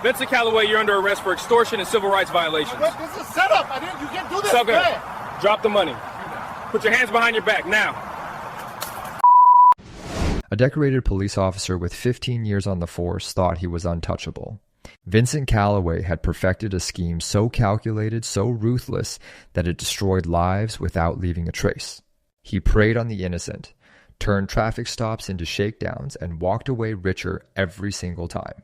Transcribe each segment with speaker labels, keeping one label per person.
Speaker 1: Vincent Calloway, you're under arrest for extortion and civil rights violations.
Speaker 2: Wait, this is a setup. You can't do this.
Speaker 1: It's okay. Drop the money. Put your hands behind your back now.
Speaker 3: A decorated police officer with 15 years on the force thought he was untouchable. Vincent Calloway had perfected a scheme so calculated, so ruthless, that it destroyed lives without leaving a trace. He preyed on the innocent, turned traffic stops into shakedowns, and walked away richer every single time.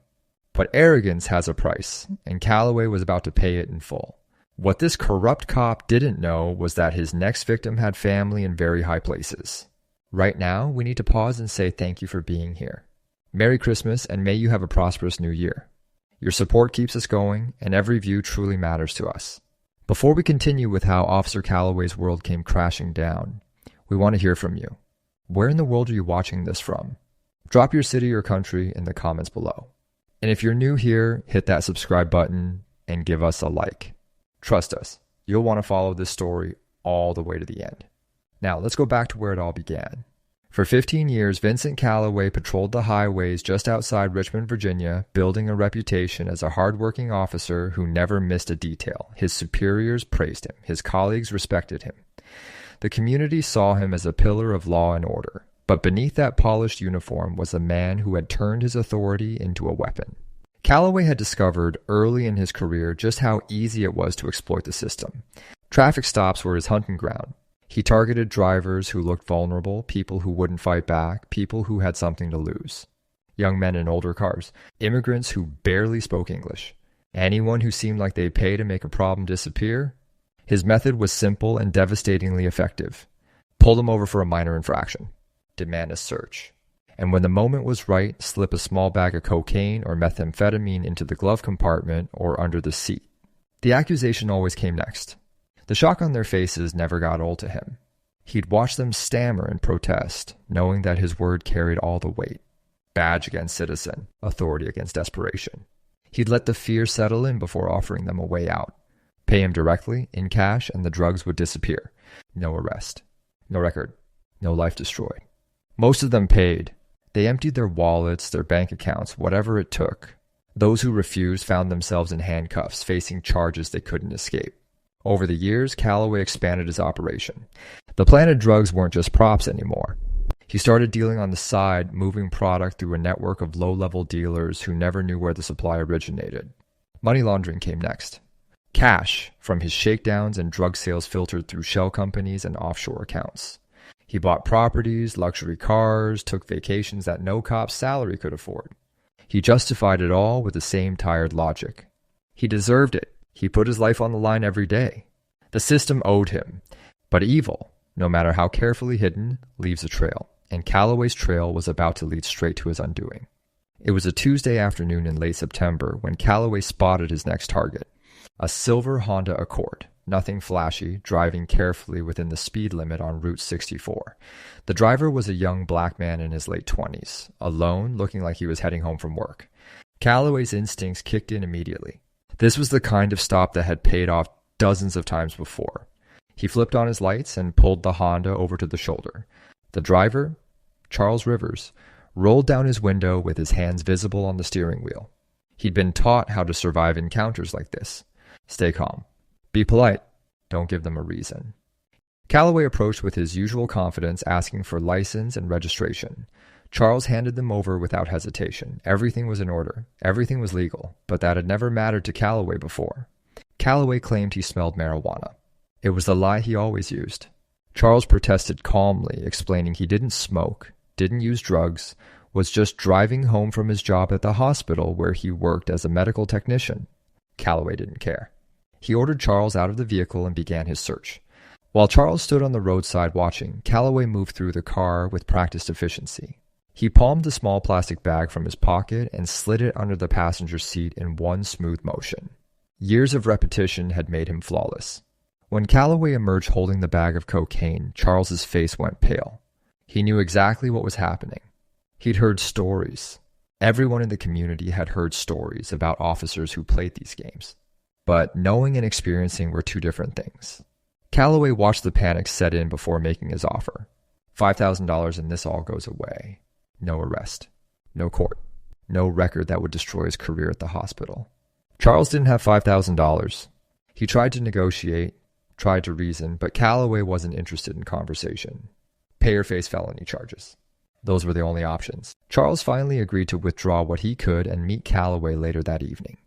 Speaker 3: But arrogance has a price, and Calloway was about to pay it in full. What this corrupt cop didn't know was that his next victim had family in very high places. Right now, we need to pause and say thank you for being here. Merry Christmas, and may you have a prosperous new year. Your support keeps us going, and every view truly matters to us. Before we continue with how Officer Calloway's world came crashing down, we want to hear from you. Where in the world are you watching this from? Drop your city or country in the comments below. And if you're new here, hit that subscribe button and give us a like. Trust us, you'll want to follow this story all the way to the end. Now, let's go back to where it all began. For 15 years, Vincent Calloway patrolled the highways just outside Richmond, Virginia, building a reputation as a hardworking officer who never missed a detail. His superiors praised him. His colleagues respected him. The community saw him as a pillar of law and order. But beneath that polished uniform was a man who had turned his authority into a weapon. Calloway had discovered early in his career just how easy it was to exploit the system. Traffic stops were his hunting ground. He targeted drivers who looked vulnerable, people who wouldn't fight back, people who had something to lose. Young men in older cars, immigrants who barely spoke English, anyone who seemed like they'd pay to make a problem disappear. His method was simple and devastatingly effective. Pull them over for a minor infraction. Demand a search. And when the moment was right, slip a small bag of cocaine or methamphetamine into the glove compartment or under the seat. The accusation always came next. The shock on their faces never got old to him. He'd watch them stammer and protest, knowing that his word carried all the weight. Badge against citizen, authority against desperation. He'd let the fear settle in before offering them a way out. Pay him directly, in cash, and the drugs would disappear. No arrest. No record. No life destroyed. Most of them paid. They emptied their wallets, their bank accounts, whatever it took. Those who refused found themselves in handcuffs, facing charges they couldn't escape. Over the years, Calloway expanded his operation. The planted drugs weren't just props anymore. He started dealing on the side, moving product through a network of low-level dealers who never knew where the supply originated. Money laundering came next. Cash from his shakedowns and drug sales filtered through shell companies and offshore accounts. He bought properties, luxury cars, took vacations that no cop's salary could afford. He justified it all with the same tired logic. He deserved it. He put his life on the line every day. The system owed him. But evil, no matter how carefully hidden, leaves a trail. And Calloway's trail was about to lead straight to his undoing. It was a Tuesday afternoon in late September when Calloway spotted his next target. A silver Honda Accord. Nothing flashy, driving carefully within the speed limit on Route 64. The driver was a young black man in his late 20s, alone, looking like he was heading home from work. Calloway's instincts kicked in immediately. This was the kind of stop that had paid off dozens of times before. He flipped on his lights and pulled the Honda over to the shoulder. The driver, Charles Rivers, rolled down his window with his hands visible on the steering wheel. He'd been taught how to survive encounters like this. Stay calm. Be polite. Don't give them a reason. Calloway approached with his usual confidence, asking for license and registration. Charles handed them over without hesitation. Everything was in order. Everything was legal, but that had never mattered to Calloway before. Calloway claimed he smelled marijuana. It was the lie he always used. Charles protested calmly, explaining he didn't smoke, didn't use drugs, was just driving home from his job at the hospital where he worked as a medical technician. Calloway didn't care. He ordered Charles out of the vehicle and began his search. While Charles stood on the roadside watching, Calloway moved through the car with practiced efficiency. He palmed the small plastic bag from his pocket and slid it under the passenger seat in one smooth motion. Years of repetition had made him flawless. When Calloway emerged holding the bag of cocaine, Charles's face went pale. He knew exactly what was happening. He'd heard stories. Everyone in the community had heard stories about officers who played these games. But knowing and experiencing were two different things. Calloway watched the panic set in before making his offer. $5,000 and this all goes away. No arrest. No court. no record that would destroy his career at the hospital. Charles didn't have $5,000. He tried to negotiate, tried to reason, but Calloway wasn't interested in conversation. Pay or face felony charges. Those were the only options. Charles finally agreed to withdraw what he could and meet Calloway later that evening.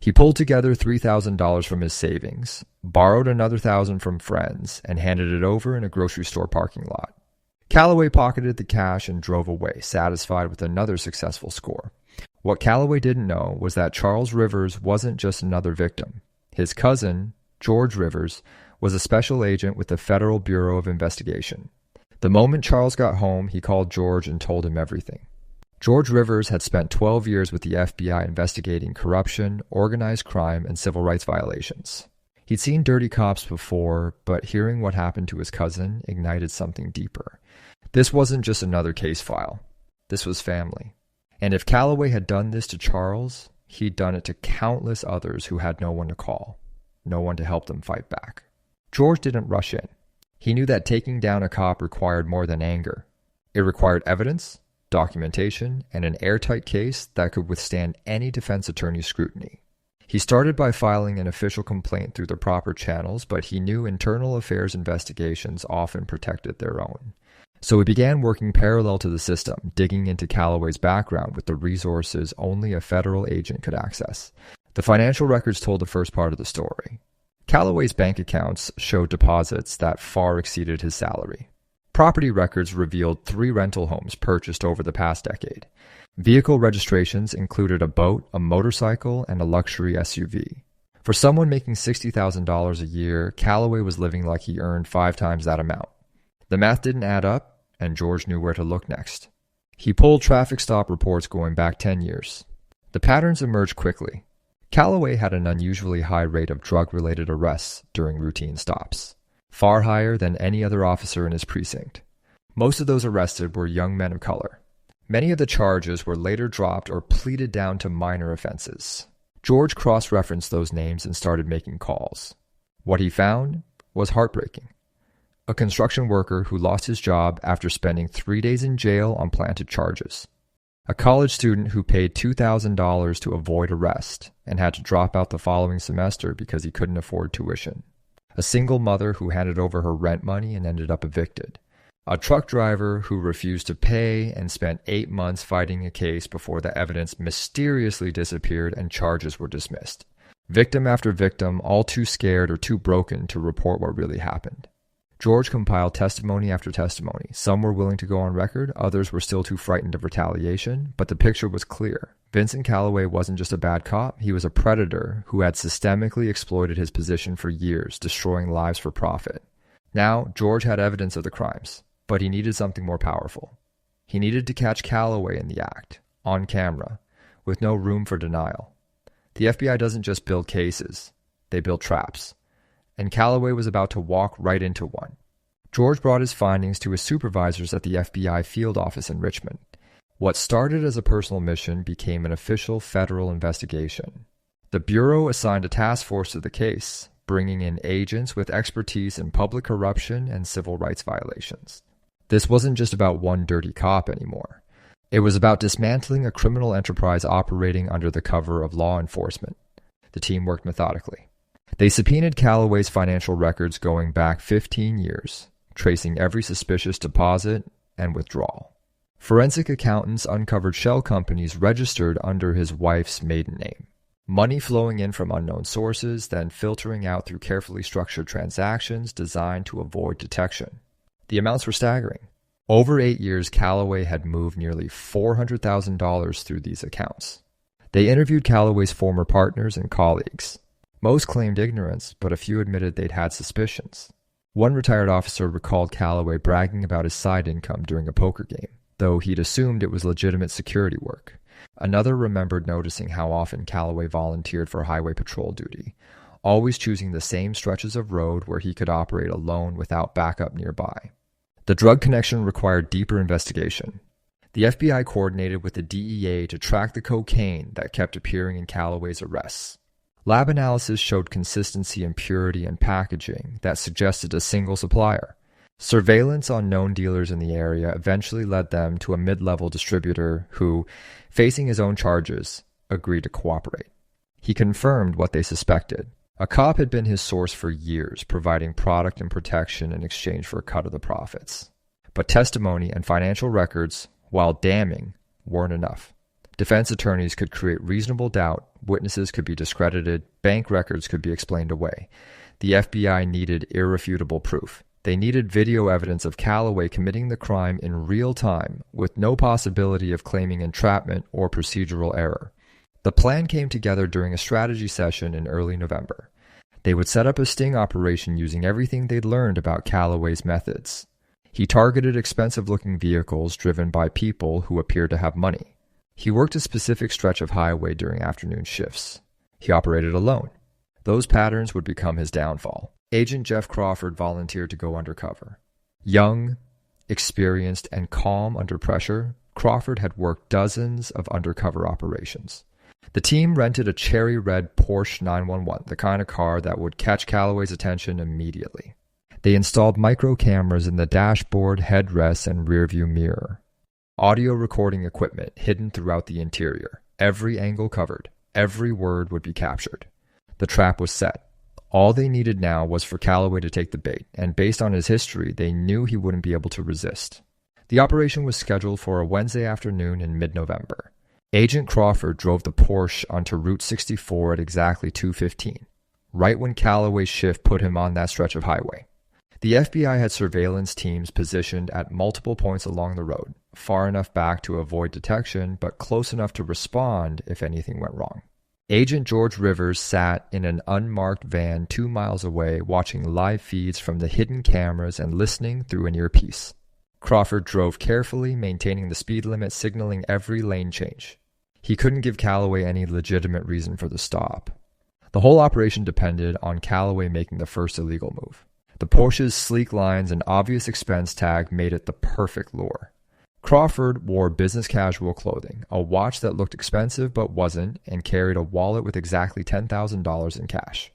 Speaker 3: He pulled together $3,000 from his savings, borrowed another $1,000 from friends, and handed it over in a grocery store parking lot. Calloway pocketed the cash and drove away, satisfied with another successful score. What Calloway didn't know was that Charles Rivers wasn't just another victim. His cousin, George Rivers, was a special agent with the Federal Bureau of Investigation. The moment Charles got home, he called George and told him everything. George Rivers had spent 12 years with the FBI investigating corruption, organized crime, and civil rights violations. He'd seen dirty cops before, but hearing what happened to his cousin ignited something deeper. This wasn't just another case file. This was family. And if Calloway had done this to Charles, he'd done it to countless others who had no one to call, no one to help them fight back. George didn't rush in. He knew that taking down a cop required more than anger. It required evidence, documentation, and an airtight case that could withstand any defense attorney's scrutiny. He started by filing an official complaint through the proper channels, but he knew internal affairs investigations often protected their own. So he began working parallel to the system, digging into Calloway's background with the resources only a federal agent could access. The financial records told the first part of the story. Calloway's bank accounts showed deposits that far exceeded his salary. Property records revealed 3 rental homes purchased over the past decade. Vehicle registrations included a boat, a motorcycle, and a luxury SUV. For someone making $60,000 a year, Calloway was living like he earned 5 times that amount. The math didn't add up, and George knew where to look next. He pulled traffic stop reports going back 10 years. The patterns emerged quickly. Calloway had an unusually high rate of drug-related arrests during routine stops, far higher than any other officer in his precinct. Most of those arrested were young men of color. Many of the charges were later dropped or pleaded down to minor offenses. George cross-referenced those names and started making calls. What he found was heartbreaking. A construction worker who lost his job after spending 3 days in jail on planted charges. A college student who paid $2,000 to avoid arrest and had to drop out the following semester because he couldn't afford tuition. A single mother who handed over her rent money and ended up evicted. A truck driver who refused to pay and spent 8 months fighting a case before the evidence mysteriously disappeared and charges were dismissed. Victim after victim, all too scared or too broken to report what really happened. George compiled testimony after testimony. Some were willing to go on record, others were still too frightened of retaliation, but the picture was clear. Vincent Calloway wasn't just a bad cop, he was a predator who had systemically exploited his position for years, destroying lives for profit. Now, George had evidence of the crimes, but he needed something more powerful. He needed to catch Calloway in the act, on camera, with no room for denial. The FBI doesn't just build cases, they build traps. And Calloway was about to walk right into one. George brought his findings to his supervisors at the FBI field office in Richmond. What started as a personal mission became an official federal investigation. The Bureau assigned a task force to the case, bringing in agents with expertise in public corruption and civil rights violations. This wasn't just about one dirty cop anymore. It was about dismantling a criminal enterprise operating under the cover of law enforcement. The team worked methodically. They subpoenaed Calloway's financial records going back 15 years, tracing every suspicious deposit and withdrawal. Forensic accountants uncovered shell companies registered under his wife's maiden name. Money flowing in from unknown sources, then filtering out through carefully structured transactions designed to avoid detection. The amounts were staggering. Over 8 years, Calloway had moved nearly $400,000 through these accounts. They interviewed Calloway's former partners and colleagues. Most claimed ignorance, but a few admitted they'd had suspicions. One retired officer recalled Calloway bragging about his side income during a poker game, though he'd assumed it was legitimate security work. Another remembered noticing how often Calloway volunteered for highway patrol duty, always choosing the same stretches of road where he could operate alone without backup nearby. The drug connection required deeper investigation. The FBI coordinated with the DEA to track the cocaine that kept appearing in Calloway's arrests. Lab analysis showed consistency in purity and packaging that suggested a single supplier. Surveillance on known dealers in the area eventually led them to a mid-level distributor who, facing his own charges, agreed to cooperate. He confirmed what they suspected. A cop had been his source for years, providing product and protection in exchange for a cut of the profits. But testimony and financial records, while damning, weren't enough. Defense attorneys could create reasonable doubt, witnesses could be discredited, bank records could be explained away. The FBI needed irrefutable proof. They needed video evidence of Calloway committing the crime in real time, with no possibility of claiming entrapment or procedural error. The plan came together during a strategy session in early November. They would set up a sting operation using everything they'd learned about Calloway's methods. He targeted expensive-looking vehicles driven by people who appeared to have money. He worked a specific stretch of highway during afternoon shifts. He operated alone. Those patterns would become his downfall. Agent Jeff Crawford volunteered to go undercover. Young, experienced, and calm under pressure, Crawford had worked dozens of undercover operations. The team rented a cherry red Porsche 911, the kind of car that would catch Calloway's attention immediately. They installed micro cameras in the dashboard, headrests, and rearview mirror. Audio recording equipment hidden throughout the interior. Every angle covered. Every word would be captured. The trap was set. All they needed now was for Calloway to take the bait, and based on his history, they knew he wouldn't be able to resist. The operation was scheduled for a Wednesday afternoon in mid-November. Agent Crawford drove the Porsche onto Route 64 at exactly 2:15, right when Calloway's shift put him on that stretch of highway. The FBI had surveillance teams positioned at multiple points along the road, far enough back to avoid detection, but close enough to respond if anything went wrong. Agent George Rivers sat in an unmarked van 2 miles away watching live feeds from the hidden cameras and listening through an earpiece. Crawford drove carefully, maintaining the speed limit, signaling every lane change. He couldn't give Calloway any legitimate reason for the stop. The whole operation depended on Calloway making the first illegal move. The Porsche's sleek lines and obvious expense tag made it the perfect lure. Crawford wore business casual clothing, a watch that looked expensive but wasn't, and carried a wallet with exactly $10,000 in cash.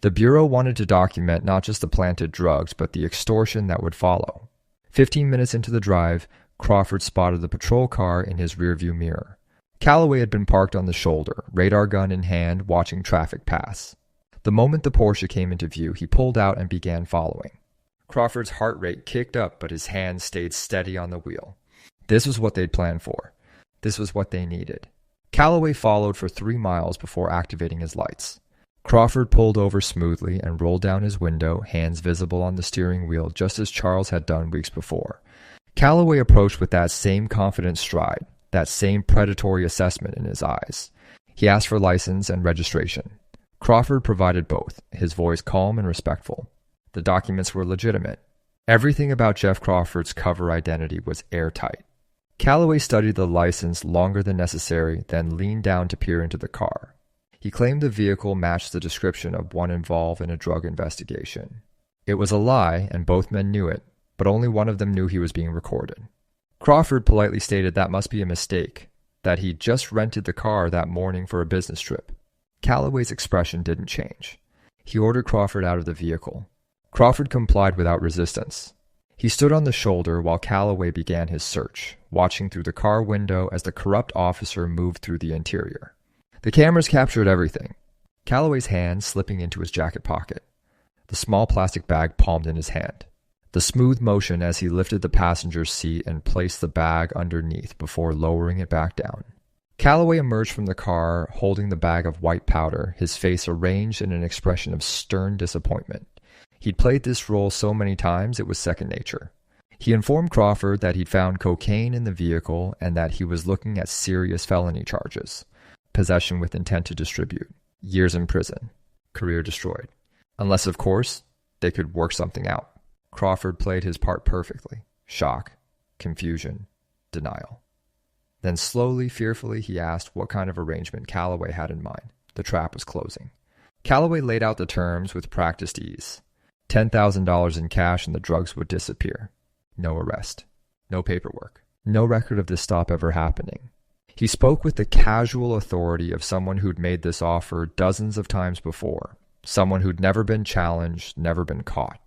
Speaker 3: The Bureau wanted to document not just the planted drugs, but the extortion that would follow. 15 minutes into the drive, Crawford spotted the patrol car in his rearview mirror. Calloway had been parked on the shoulder, radar gun in hand, watching traffic pass. The moment the Porsche came into view, he pulled out and began following. Crawford's heart rate kicked up, but his hands stayed steady on the wheel. This was what they'd planned for. This was what they needed. Calloway followed for 3 miles before activating his lights. Crawford pulled over smoothly and rolled down his window, hands visible on the steering wheel, just as Charles had done weeks before. Calloway approached with that same confident stride, that same predatory assessment in his eyes. He asked for license and registration. Crawford provided both, his voice calm and respectful. The documents were legitimate. Everything about Jeff Crawford's cover identity was airtight. Calloway studied the license longer than necessary, then leaned down to peer into the car. He claimed the vehicle matched the description of one involved in a drug investigation. It was a lie, and both men knew it, but only one of them knew he was being recorded. Crawford politely stated that must be a mistake, that he'd just rented the car that morning for a business trip. Calloway's expression didn't change. He ordered Crawford out of the vehicle. Crawford complied without resistance. He stood on the shoulder while Calloway began his search, watching through the car window as the corrupt officer moved through the interior. The cameras captured everything. Calloway's hand slipping into his jacket pocket. The small plastic bag palmed in his hand. The smooth motion as he lifted the passenger's seat and placed the bag underneath before lowering it back down. Calloway emerged from the car holding the bag of white powder, his face arranged in an expression of stern disappointment. He'd played this role so many times it was second nature. He informed Crawford that he'd found cocaine in the vehicle and that he was looking at serious felony charges. Possession with intent to distribute. Years in prison. Career destroyed. Unless, of course, they could work something out. Crawford played his part perfectly. Shock, confusion, denial. Then slowly, fearfully, he asked what kind of arrangement Calloway had in mind. The trap was closing. Calloway laid out the terms with practiced ease. $10,000 in cash and the drugs would disappear. No arrest. No paperwork. No record of this stop ever happening. He spoke with the casual authority of someone who'd made this offer dozens of times before. Someone who'd never been challenged, never been caught.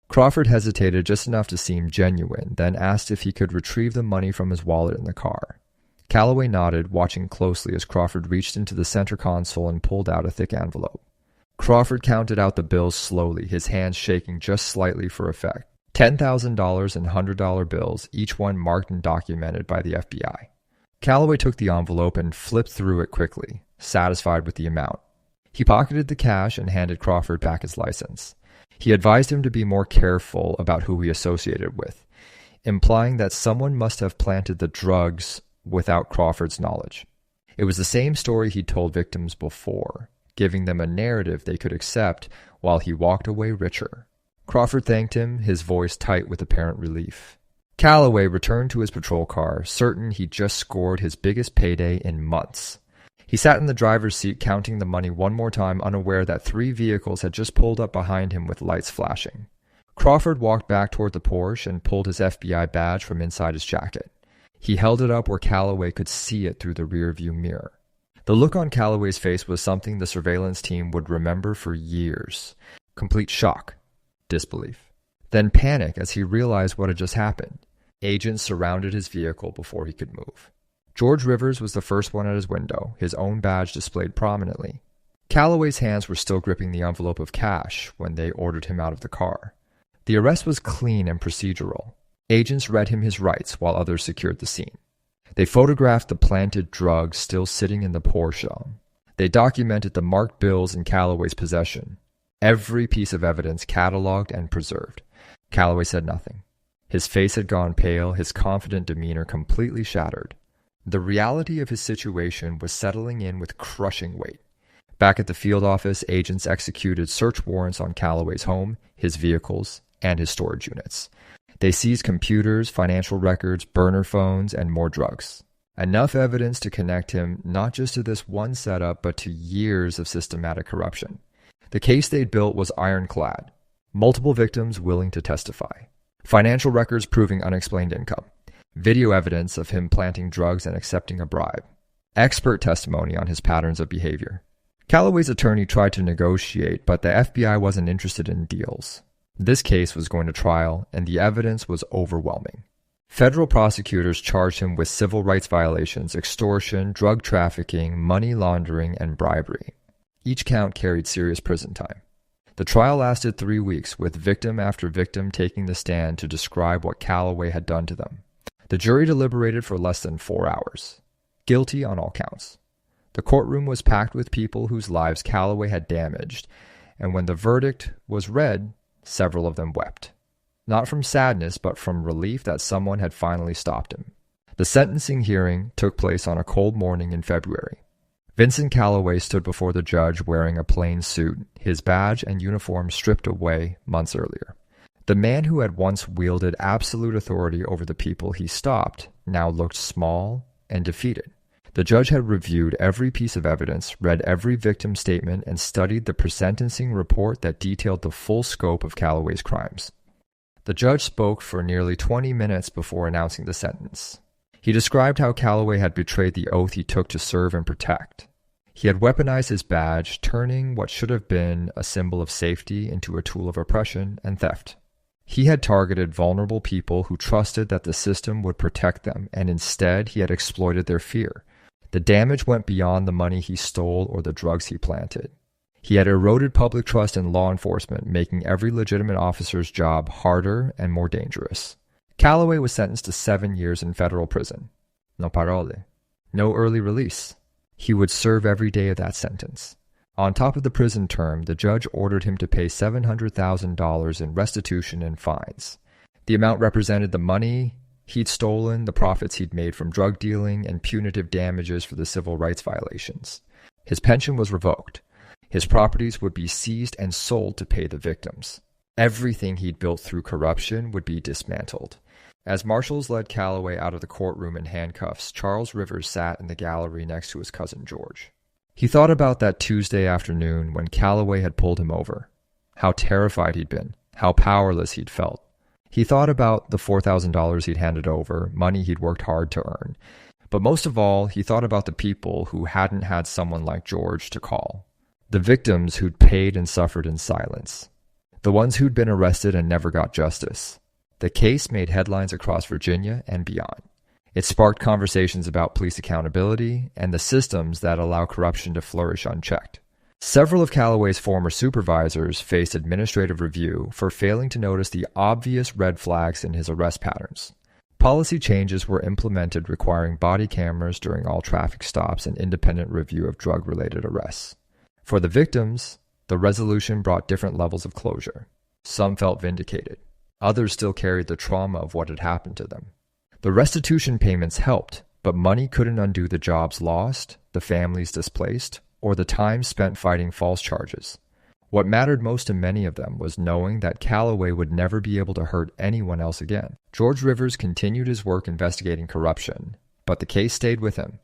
Speaker 3: Crawford hesitated just enough to seem genuine, then asked if he could retrieve the money from his wallet in the car. Calloway nodded, watching closely as Crawford reached into the center console and pulled out a thick envelope. Crawford counted out the bills slowly, his hands shaking just slightly for effect. $10,000 and $100 bills, each one marked and documented by the FBI. Calloway took the envelope and flipped through it quickly, satisfied with the amount. He pocketed the cash and handed Crawford back his license. He advised him to be more careful about who he associated with, implying that someone must have planted the drugs without Crawford's knowledge. It was the same story he'd told victims before, giving them a narrative they could accept while he walked away richer. Crawford thanked him, his voice tight with apparent relief. Calloway returned to his patrol car, certain he'd just scored his biggest payday in months. He sat in the driver's seat counting the money one more time, unaware that 3 vehicles had just pulled up behind him with lights flashing. Crawford walked back toward the Porsche and pulled his FBI badge from inside his jacket. He held it up where Calloway could see it through the rearview mirror. The look on Calloway's face was something the surveillance team would remember for years. Complete shock, disbelief, then panic as he realized what had just happened. Agents surrounded his vehicle before he could move. George Rivers was the first one at his window, his own badge displayed prominently. Calloway's hands were still gripping the envelope of cash when they ordered him out of the car. The arrest was clean and procedural. Agents read him his rights while others secured the scene. They photographed the planted drugs still sitting in the Porsche. They documented the marked bills in Calloway's possession. Every piece of evidence cataloged and preserved. Calloway said nothing. His face had gone pale, his confident demeanor completely shattered. The reality of his situation was settling in with crushing weight. Back at the field office, agents executed search warrants on Calloway's home, his vehicles, and his storage units. They seized computers, financial records, burner phones, and more drugs. Enough evidence to connect him not just to this one setup, but to years of systematic corruption. The case they'd built was ironclad. Multiple victims willing to testify. Financial records proving unexplained income. Video evidence of him planting drugs and accepting a bribe. Expert testimony on his patterns of behavior. Calloway's attorney tried to negotiate, but the FBI wasn't interested in deals. This case was going to trial, and the evidence was overwhelming. Federal prosecutors charged him with civil rights violations, extortion, drug trafficking, money laundering, and bribery. Each count carried serious prison time. The trial lasted 3 weeks, with victim after victim taking the stand to describe what Calloway had done to them. The jury deliberated for less than 4 hours. Guilty on all counts. The courtroom was packed with people whose lives Calloway had damaged, and when the verdict was read, several of them wept. Not from sadness, but from relief that someone had finally stopped him. The sentencing hearing took place on a cold morning in February. Vincent Calloway stood before the judge wearing a plain suit, his badge and uniform stripped away months earlier. The man who had once wielded absolute authority over the people he stopped now looked small and defeated. The judge had reviewed every piece of evidence, read every victim's statement, and studied the pre-sentencing report that detailed the full scope of Calloway's crimes. The judge spoke for nearly 20 minutes before announcing the sentence. He described how Calloway had betrayed the oath he took to serve and protect. He had weaponized his badge, turning what should have been a symbol of safety into a tool of oppression and theft. He had targeted vulnerable people who trusted that the system would protect them, and instead he had exploited their fear. The damage went beyond the money he stole or the drugs he planted. He had eroded public trust in law enforcement, making every legitimate officer's job harder and more dangerous. Calloway was sentenced to 7 years in federal prison. No parole. No early release. He would serve every day of that sentence. On top of the prison term, the judge ordered him to pay $700,000 in restitution and fines. The amount represented the money he'd stolen, the profits he'd made from drug dealing, and punitive damages for the civil rights violations. His pension was revoked. His properties would be seized and sold to pay the victims. Everything he'd built through corruption would be dismantled. As marshals led Calloway out of the courtroom in handcuffs, Charles Rivers sat in the gallery next to his cousin George. He thought about that Tuesday afternoon when Calloway had pulled him over. How terrified he'd been, how powerless he'd felt. He thought about the $4,000 he'd handed over, money he'd worked hard to earn. But most of all, he thought about the people who hadn't had someone like George to call. The victims who'd paid and suffered in silence. the ones who'd been arrested and never got justice. The case made headlines across Virginia and beyond. It sparked conversations about police accountability and the systems that allow corruption to flourish unchecked. Several of Calloway's former supervisors faced administrative review for failing to notice the obvious red flags in his arrest patterns. Policy changes were implemented requiring body cameras during all traffic stops and independent review of drug-related arrests. For the victims, the resolution brought different levels of closure. Some felt vindicated. Others still carried the trauma of what had happened to them. The restitution payments helped, but money couldn't undo the jobs lost, the families displaced, or the time spent fighting false charges. What mattered most to many of them was knowing that Calloway would never be able to hurt anyone else again. George Rivers continued his work investigating corruption, but the case stayed with him.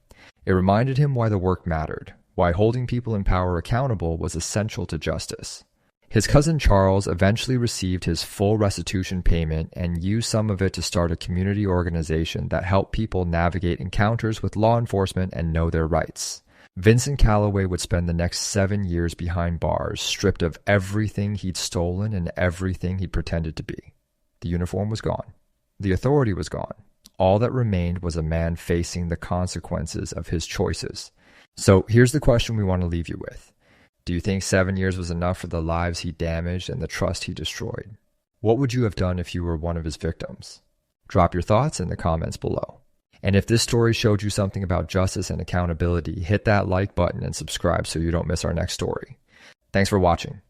Speaker 3: It reminded him why the work mattered, why holding people in power accountable was essential to justice. His cousin Charles eventually received his full restitution payment and used some of it to start a community organization that helped people navigate encounters with law enforcement and know their rights. Vincent Calloway would spend the next 7 years behind bars, stripped of everything he'd stolen and everything he'd pretended to be. The uniform was gone. The authority was gone. All that remained was a man facing the consequences of his choices. So here's the question we want to leave you with. Do you think 7 years was enough for the lives he damaged and the trust he destroyed? What would you have done if you were one of his victims? Drop your thoughts in the comments below. And if this story showed you something about justice and accountability, hit that like button and subscribe so you don't miss our next story. Thanks for watching.